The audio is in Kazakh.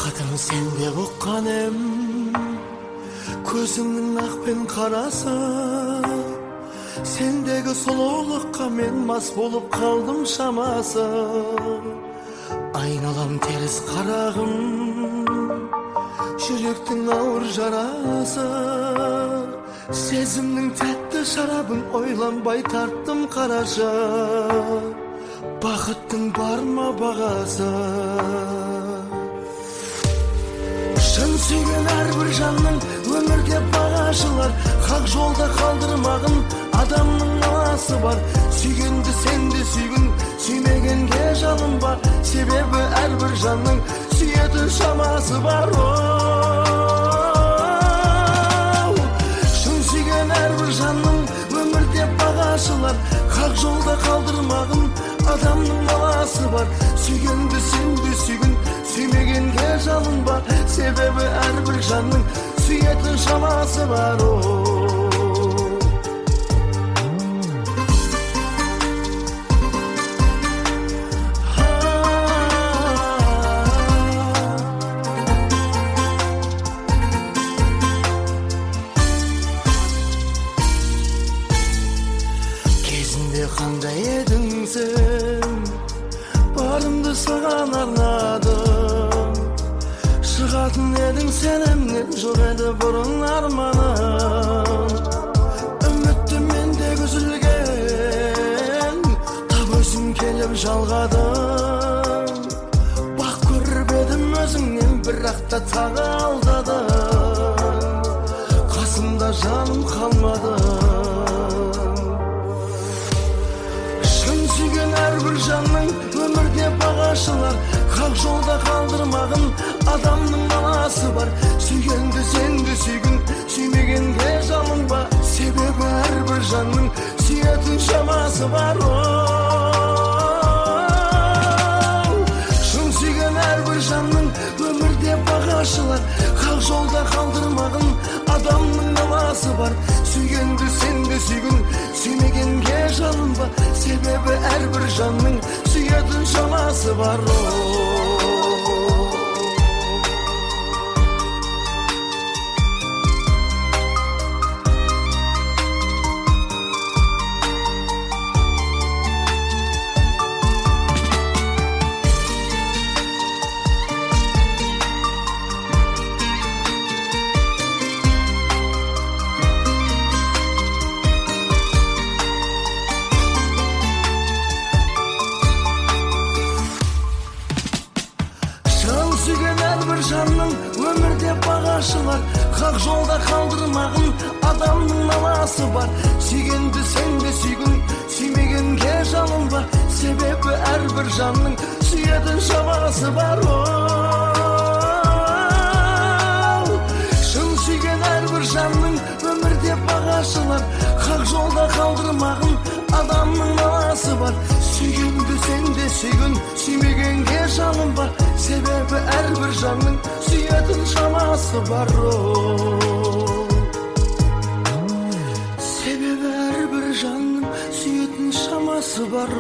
бақытым сенде ұққаным, көзіңнің ақ пен қарасы. Сендегі сұлулыққа мен мас болып қалдым шамасы. Айналам теріс қарағым, жүректің ауыр жарасы. Сезімнің тәтті шарабын ойланбай тарттым қарашы. Бақыттың бар ма бағасы? Шын сүйген әрбір жанның өмірде бағашылар. Хақ жолда қалдырмағын адамның аласы бар. Сүйгенді сен де сүйгін, сүймегенге жалынба. Себебі әрбір жанның сүйетін шамасы бар. Шын сүйген әрбір жанның өмірде бағашылар. Хақ жолда қалдырмағын адамның аласы бар. Сүйгенді сен де сүйгін, сүймегенге жалынба. Себебі әрбір жанның сүйетін шамасы бар. Кезінде қандай едің сен, барымды саған арнадым. Шығатын едің сенімнен, жоқ еді бұрын арманым. Үмітті мендегі үзілген, тап өзің келіп жалғадың. Бақ көріп едім өзіңнен, бірақ та тағы алдадың. Қасымда жаным қалмады. Сүйген әрбір жанның өмірде бағашылар. Хақ жолда қалдырмағын адамның аласы бар. Сүйгенді сен де сүйгін, сүймегенге жалынба. Себебі әрбір жанның сүйетін шамасы бар. Шын сүйген әрбір жанның өмірде бағашылар. Хақ жолда қалдырмағын адамның аласы бар. Сүйгенді сен де сүйгін, сүймегенге жалынба. Себебі әрбір жанның сүйетін шамасы бар. Сүйген әрбір жанның өмірде бағашылар. Хақ жолда қалдырмағын адамның аласы бар. Сүйгенді сен де сүйгін, сүймегенге жалынба. Себебі әрбір жанның сүйетін шамасы бар. Шын сүйген әрбір жанның өмірде бағашылар. Хақ жолда қалдырмағын адамның аласы бар. Сүйгенді сен де сүйгін, сүймегенге жалынба. Себебі әрбір жанның сүйетін шамасы бар. Себебі әрбір жанның сүйетін шамасы бар.